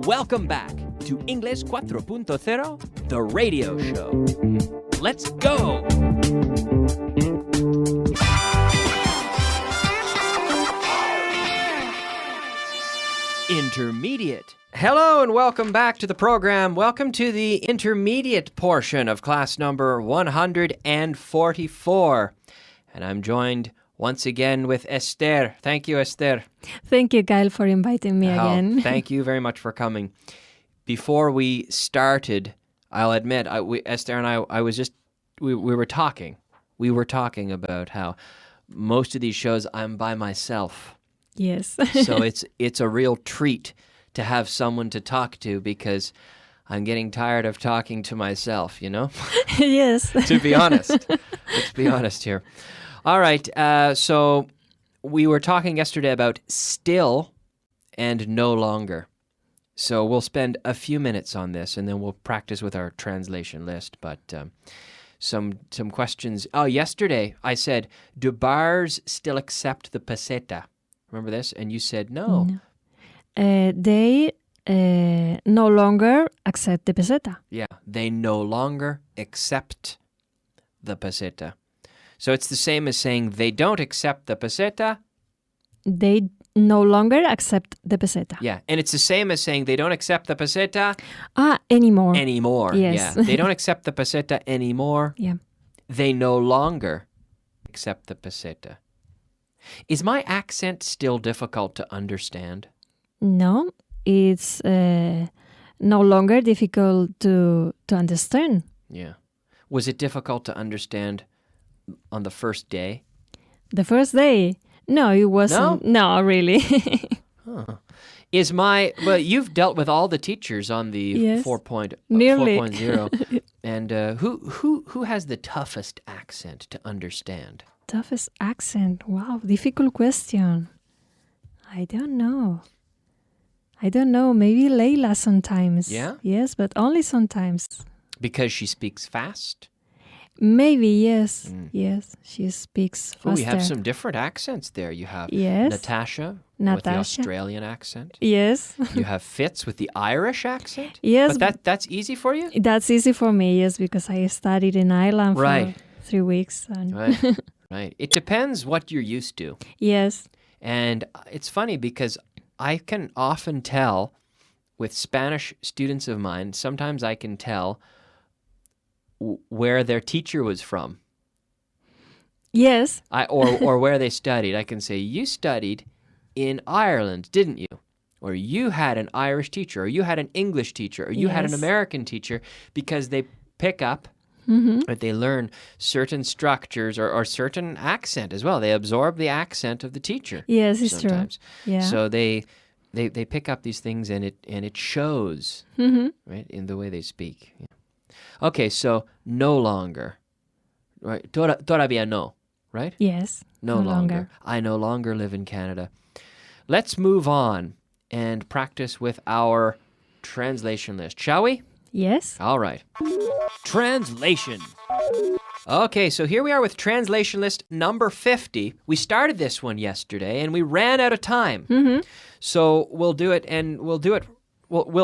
Welcome back to Inglés 4.0, the radio show. Let's go! Intermediate. Hello and welcome back to the program. Welcome to the intermediate portion of class number 144. And I'm joined once again with Esther. Thank you, Esther. Thank you, Kyle, for inviting me again. Thank you very much for coming. Before we started, I'll admit, Esther and I we were talking. We were talking about how most of these shows I'm by myself. Yes. So it's a real treat to have someone to talk to because I'm getting tired of talking to myself, you know? Yes. To be honest. Let's be honest here. All right. So we were talking yesterday about still and no longer. So we'll spend a few minutes on this and then we'll practice with our translation list. But some questions. Oh, yesterday I said, do bars still accept the peseta? Remember this? And you said no. They no longer accept the peseta. Yeah, they no longer accept the peseta. So it's the same as saying they don't accept the peseta. They no longer accept the peseta. Yeah, and it's the same as saying they don't accept the peseta anymore. Anymore. Yes. Yeah, they don't accept the peseta anymore. Yeah. They no longer accept the peseta. Is my accent still difficult to understand? No, it's no longer difficult to understand. Yeah. Was it difficult to understand on the first day? The first day? No, it wasn't. No, really. Huh. Well, you've dealt with all the teachers on the Yes. 4.0. And who has the toughest accent to understand? Toughest accent? Wow, difficult question. I don't know. Maybe Layla sometimes. Yeah? Yes, but only sometimes. Because she speaks fast? Maybe, yes. Yes, she speaks faster. Oh, we have some different accents there. You have Yes. Natasha with the Australian accent. Yes. You have Fitz with the Irish accent. Yes. But that's easy for you? That's easy for me, yes, because I studied in Ireland Right. for 3 weeks. And Right. Right. It depends what you're used to. Yes. And it's funny because I can often tell with Spanish students of mine, sometimes I can tell where their teacher was from. Yes. Or where they studied. I can say, you studied in Ireland, didn't you? Or you had an Irish teacher, or you had an English teacher, or you had an Yes. American teacher, because they pick up, or they learn certain structures or certain accent as well. They absorb the accent of the teacher. Yes, it's sometimes. true. Yeah. So they pick up these things and it shows, right, in the way they speak. Yeah. Okay, so no longer, right? Todavía no, right? Yes. No longer. I no longer live in Canada. Let's move on and practice with our translation list, shall we? Yes. All right. Translation. Okay, so here we are with translation list number 50. We started this one yesterday and we ran out of time. So we'll do it and we'll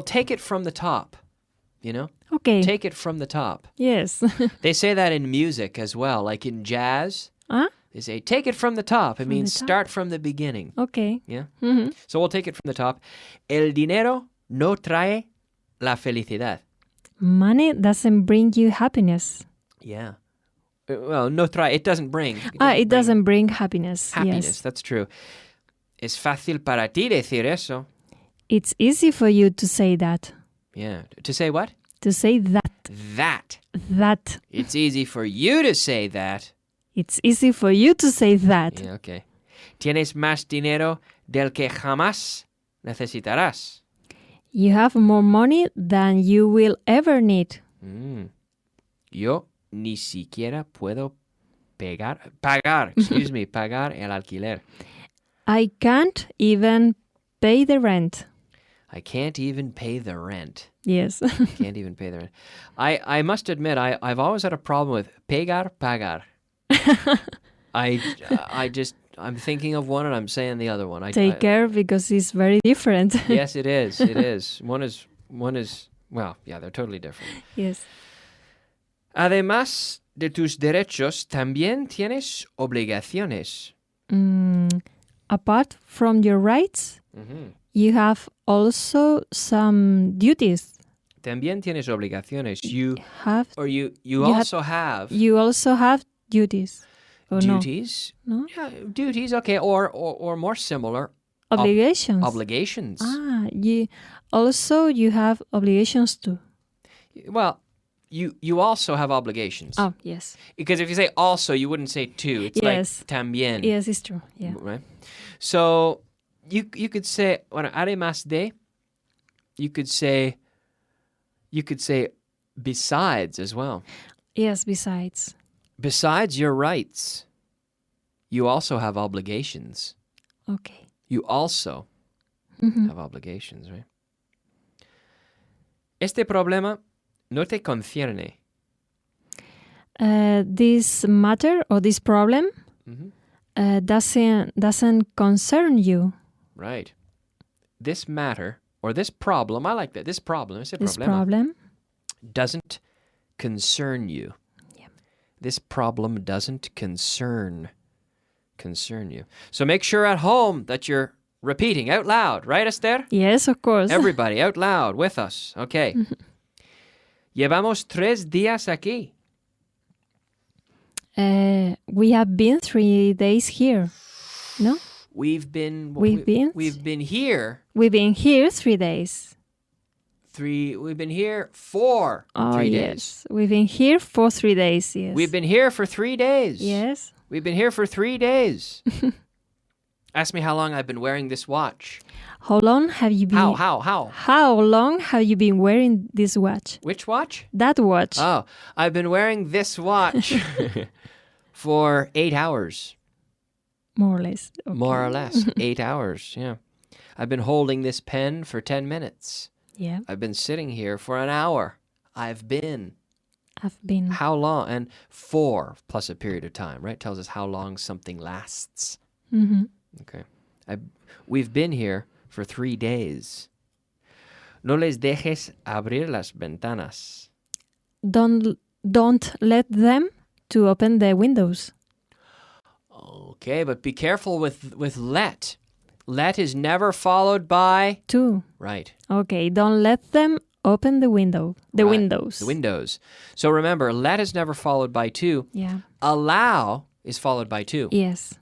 take it from the top, you know? Okay. Take it from the top. Yes. They say that in music as well, like in jazz. Huh? They say, take it from the top. It means the top? start from the beginning. Okay. Yeah? So we'll take it from the top. El dinero no trae la felicidad. Money doesn't bring you happiness. Yeah. Well, no trae, it doesn't bring. It doesn't bring happiness. Happiness, Yes. that's true. Es fácil para ti decir eso. It's easy for you to say that. Yeah. To say what? To say that. That. That. It's easy for you to say that. It's easy for you to say that. Yeah, okay. Tienes más dinero del que jamás necesitarás. You have more money than you will ever need. Yo ni siquiera puedo pagar el alquiler. I can't even pay the rent. I can't even pay the rent. Yes. Can't even pay the rent. I must admit, I've always had a problem with pagar. I just I'm thinking of one and I'm saying the other one. Take care because it's very different. Yes, it is. It is. One is, well, yeah, they're totally different. Yes. Además de tus derechos, también tienes obligaciones. Apart from your rights, you have also some duties. También tienes obligaciones. You have duties. Or duties. No? Yeah, duties. Okay, or more similar. Obligations. Obligations. You have obligations too. Well, you also have obligations. Oh, yes. Because if you say also, you wouldn't say too. It's like también. Yes, it's true. Yeah. Right? So you could say, bueno, además de, you could say besides as well. Yes, besides. Besides your rights, you also have obligations. Okay. You also have obligations, right? Este problema no te concierne. This matter or this problem doesn't concern you. Right. This matter or this problem, I like that. This problem, This problem doesn't concern you. Yeah. This problem doesn't concern you. So make sure at home that you're repeating out loud, right, Esther? Yes, of course. Everybody out loud with us. Okay. Llevamos 3 días aquí. We have been 3 days here. No? We've been here. We've been here 3 days. We've been here for 3 days. Yes. We've been here for 3 days, yes. We've been here for 3 days. Yes. We've been here for 3 days. Ask me how long I've been wearing this watch. How long have you been... How? How long have you been wearing this watch? Which watch? That watch. Oh, I've been wearing this watch for 8 hours. More or less. Okay. More or less. 8 hours, yeah. I've been holding this pen for 10 minutes. Yeah. I've been sitting here for an hour. I've been. How long? And 4 plus a period of time, right? Tells us how long something lasts. Okay. We've been here for 3 days. No les dejes abrir las ventanas. Don't let them to open the windows. Okay, but be careful with let. Let is never followed by... To. Right. Okay, don't let them open the window. The Right. windows. The windows. So remember, let is never followed by to. Yeah. Allow is followed by to. Yes.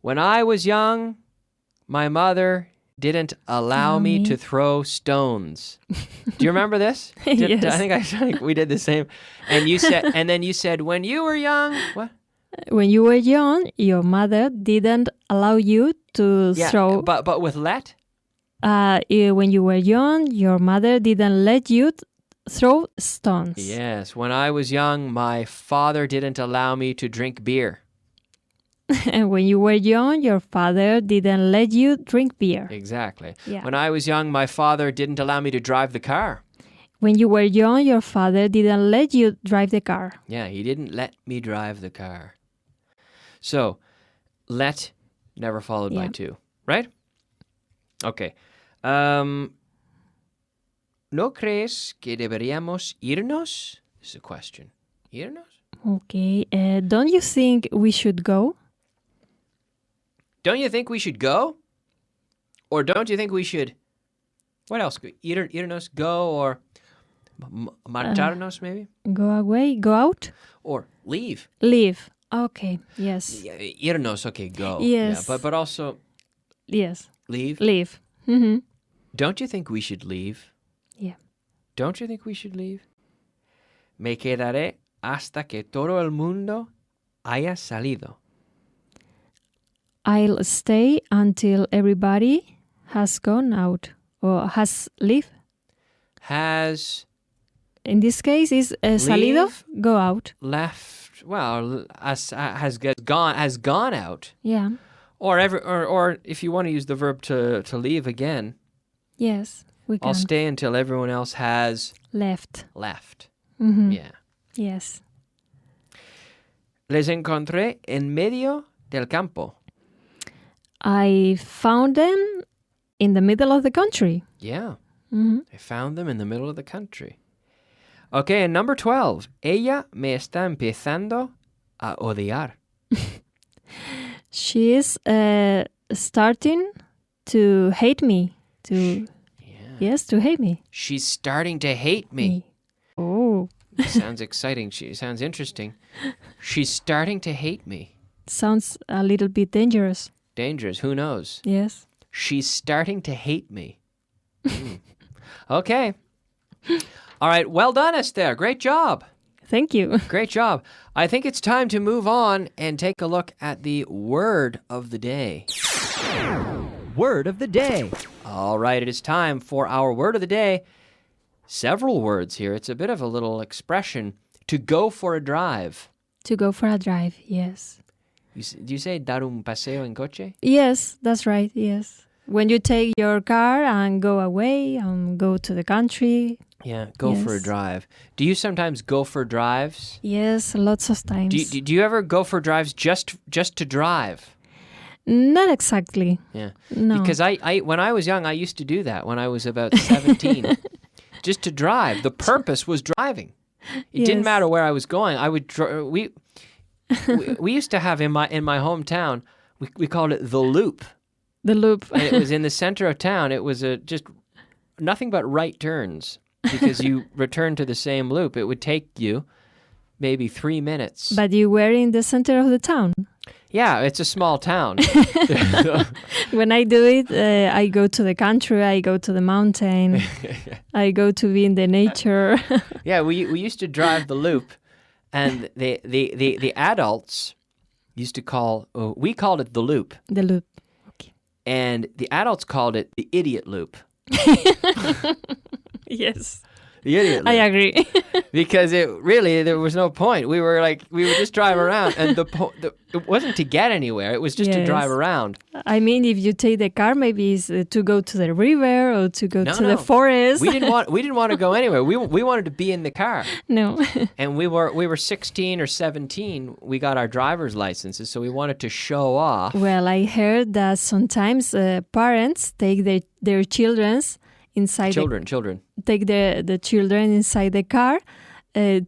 When I was young, my mother didn't allow me to throw stones. Do you remember this? Yes. I think we did the same. And you said, when you were young, what? When you were young, your mother didn't allow you to throw... But with let? When you were young, your mother didn't let you throw stones. Yes. When I was young, my father didn't allow me to drink beer. And when you were young, your father didn't let you drink beer. Exactly. Yeah. When I was young, my father didn't allow me to drive the car. When you were young, your father didn't let you drive the car. Yeah, he didn't let me drive the car. So, let never followed by to, right? Okay. ¿No crees que deberíamos irnos? This is a question. ¿Irnos? Okay. Don't you think we should go? Don't you think we should go? Or don't you think we should... What else? Irnos, go, or marcharnos, maybe? Go away, go out? Or leave. Leave. Okay, yes. Yeah, irnos, okay, go. Yes. Yeah, but also... Yes. Leave. Leave. Mm-hmm. Don't you think we should leave? Yeah. Don't you think we should leave? Me quedaré hasta que todo el mundo haya salido. I'll stay until everybody has gone out or has left. Has... In this case, is salido, go out. Left, well, has gone out. Yeah. Or if you want to use the verb to leave again. Yes, we can. I'll stay until everyone else has... Left. Mm-hmm. Yeah. Yes. Les encontré en medio del campo? I found them in the middle of the country. Yeah. Mhm. I found them in the middle of the country. Okay, and number 12. Ella me está empezando a odiar. She is starting to hate me. Yes, to hate me. She's starting to hate me. Oh, Sounds exciting. She sounds interesting. She's starting to hate me. sounds a little bit dangerous. Dangerous. Who knows? Yes. She's starting to hate me. Okay. All right. Well done, Esther. Great job. Thank you. Great job. I think it's time to move on and take a look at the word of the day. Word of the day. All right. It is time for our word of the day. Several words here. It's a bit of a little expression. To go for a drive. To go for a drive, yes. Do you say dar un paseo en coche? Yes, that's right, yes. When you take your car and go away and go to the country. Yeah, go for a Yes. drive. Do you sometimes go for drives? Yes, lots of times. Do you ever go for drives just to drive? Not exactly. Yeah. No. Because I when I was young, I used to do that when I was about 17. Just to drive. The purpose was driving. It didn't Yes. matter where I was going. I would we used to have in my hometown, we called it the loop. The loop. And it was in the center of town. It was just nothing but right turns because you return to the same loop. It would take you maybe 3 minutes. But you were in the center of the town. Yeah, it's a small town. When I do it, I go to the country, I go to the mountain, I go to be in the nature. Yeah, we used to drive the loop, and the adults used to call, we called it the loop, The loop. and the adults called it the idiot loop. Yes. The idiot loop. I agree. Because there was no point. We would just drive around, and it wasn't to get anywhere. It was just to Yes. drive around. I mean, if you take the car, maybe it's to go to the river or to go to the forest. We didn't want to go anywhere. We wanted to be in the car. No. And we were 16 or 17. We got our driver's licenses, so we wanted to show off. Well, I heard that sometimes parents take their children's inside Children. take the children inside the car to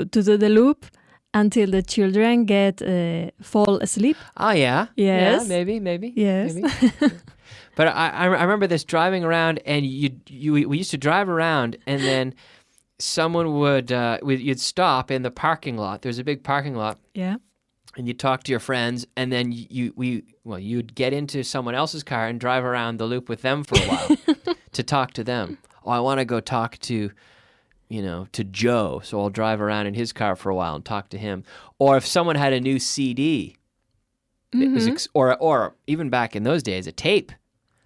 do the loop until the children fall asleep. Oh yeah. Yes. Yeah, maybe. Yes. Maybe. But I remember this driving around, and we used to drive around, and then someone you'd stop in the parking lot. There's a big parking lot. Yeah. And you'd talk to your friends, and then you'd get into someone else's car and drive around the loop with them for a while to talk to them. Oh, I want to go talk to Joe, so I'll drive around in his car for a while and talk to him. Or if someone had a new CD, it was or even back in those days, a tape.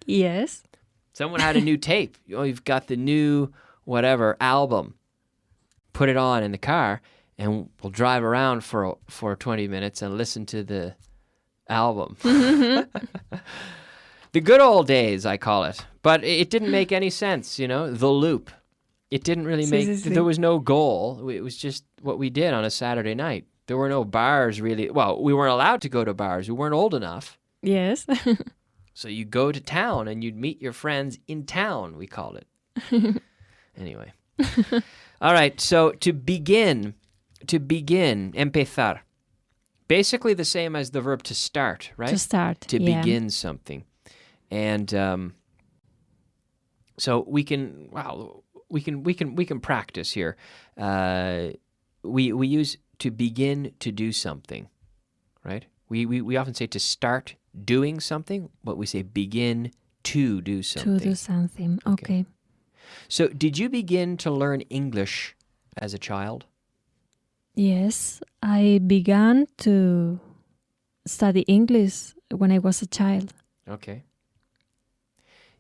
Yes. Someone had a new tape. You've got the new whatever album. Put it on in the car, and we'll drive around for 20 minutes and listen to the album. The good old days, I call it. But it didn't make any sense, the loop. It didn't really there was no goal. It was just what we did on a Saturday night. There were no bars really. Well, we weren't allowed to go to bars. We weren't old enough. Yes. So you go to town and you'd meet your friends in town, we called it. Anyway. All right, so to begin, empezar. Basically the same as the verb to start, right? To start. To begin something. And so we can practice here. We use to begin to do something, right? We often say to start doing something, but we say begin to do something. To do something. Okay. So did you begin to learn English as a child? Yes, I began to study English when I was a child. Okay.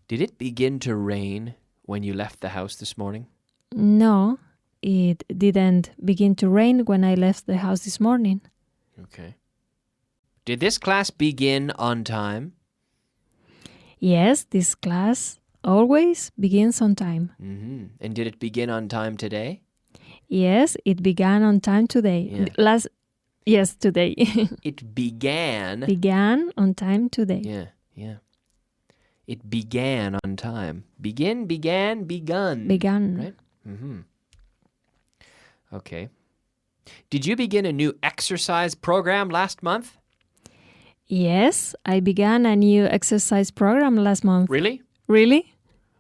Did it begin to rain when you left the house this morning? No, it didn't begin to rain when I left the house this morning. Okay. Did this class begin on time? Yes, this class always begins on time. Mm-hmm. And did it begin on time today? Yes, it began on time today. Yeah. Yes, today. It began. Began on time today. Yeah. It began on time. Begin, began, begun. Began. Right? Okay. Did you begin a new exercise program last month? Yes, I began a new exercise program last month. Really? Really?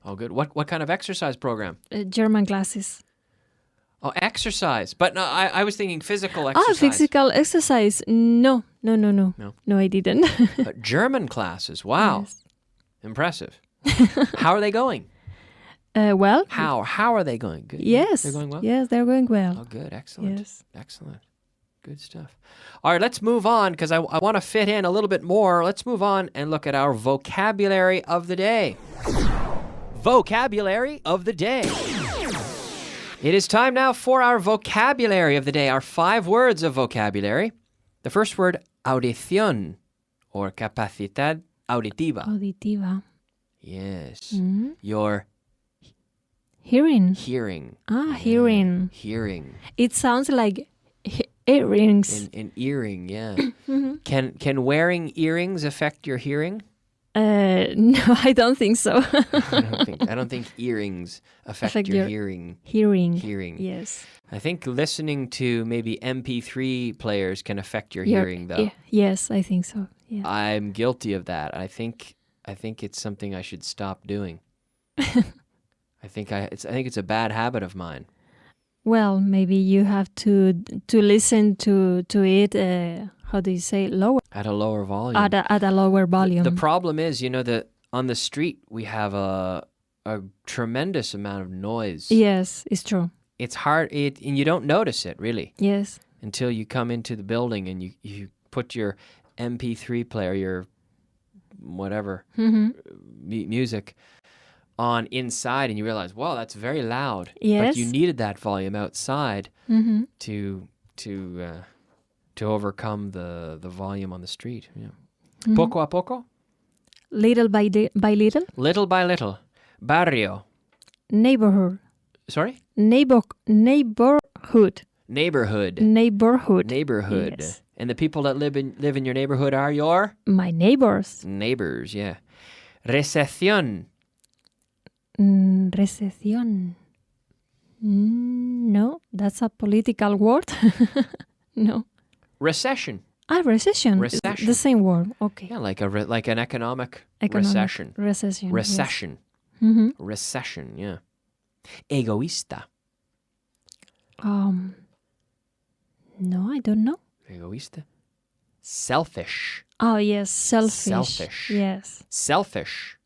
Oh, good. What kind of exercise program? German classes. Oh, exercise. But no, I was thinking physical exercise. Physical exercise. No, I didn't. German classes. Wow. Yes. Impressive. How are they going? Well. How are they going? Good. Yes. They're going well? Yes, they're going well. Oh, good. Excellent. Yes. Excellent. Good stuff. All right, let's move on because I want to fit in a little bit more. Let's move on and look at our vocabulary of the day. Vocabulary of the day. It is time now for our vocabulary of the day, our 5 words of vocabulary. The first word, audición, or capacidad auditiva. Auditiva. Yes. Mm-hmm. Your hearing. Hearing. Hearing. Hearing. It sounds like earrings. An earring, yeah. Can wearing earrings affect your hearing? No, I don't think so. I don't think earrings affect your hearing. Hearing. Yes. I think listening to maybe MP3 players can affect your hearing, though. Yes, I think so. Yeah. I'm guilty of that. I think it's something I should stop doing. I think it's a bad habit of mine. Well, maybe you have to listen to it. How do you say lower? At a lower volume. At a lower volume. The problem is, that on the street we have a tremendous amount of noise. Yes, it's true. It's hard, and you don't notice it really. Yes. Until you come into the building and you put your MP3 player, your whatever music on inside, and you realize, wow, that's very loud. Yes. But you needed that volume outside to overcome the volume on the street. Yeah. Poco a poco? Little by little? Little by little. Barrio. Neighborhood. Sorry? Neighborhood. Neighborhood. Yes. And the people that live in your neighborhood are your? My neighbors. Neighbors, yeah. Recesión. Recesión. No, that's a political word. No. Recession. Recession. Recession. The same word. Okay. Yeah, like an economic recession. Recession. Recession. Yes. Recession, yeah. Egoísta. No, I don't know. Egoísta. Selfish. Oh, yes, selfish. Selfish. Yes. Selfish.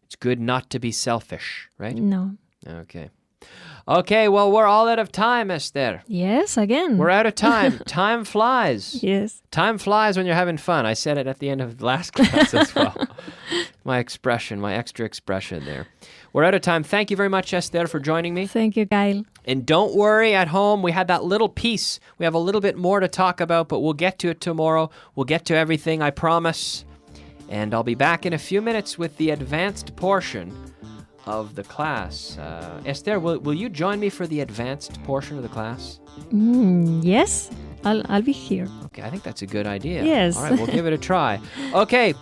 It's good not to be selfish, right? No. Okay, well, we're all out of time, Esther. Yes, again. We're out of time. Time flies. Yes. Time flies when you're having fun. I said it at the end of the last class as well. My extra expression there. We're out of time. Thank you very much, Esther, for joining me. Thank you, Kyle. And don't worry at home. We had that little piece. We have a little bit more to talk about, but we'll get to it tomorrow. We'll get to everything, I promise. And I'll be back in a few minutes with the advanced portion of the class. Esther, will you join me for the advanced portion of the class? Yes, I'll be here. Okay, I think that's a good idea. Yes. All right, we'll give it a try. Okay,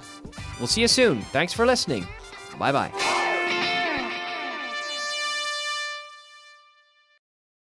we'll see you soon. Thanks for listening. Bye-bye.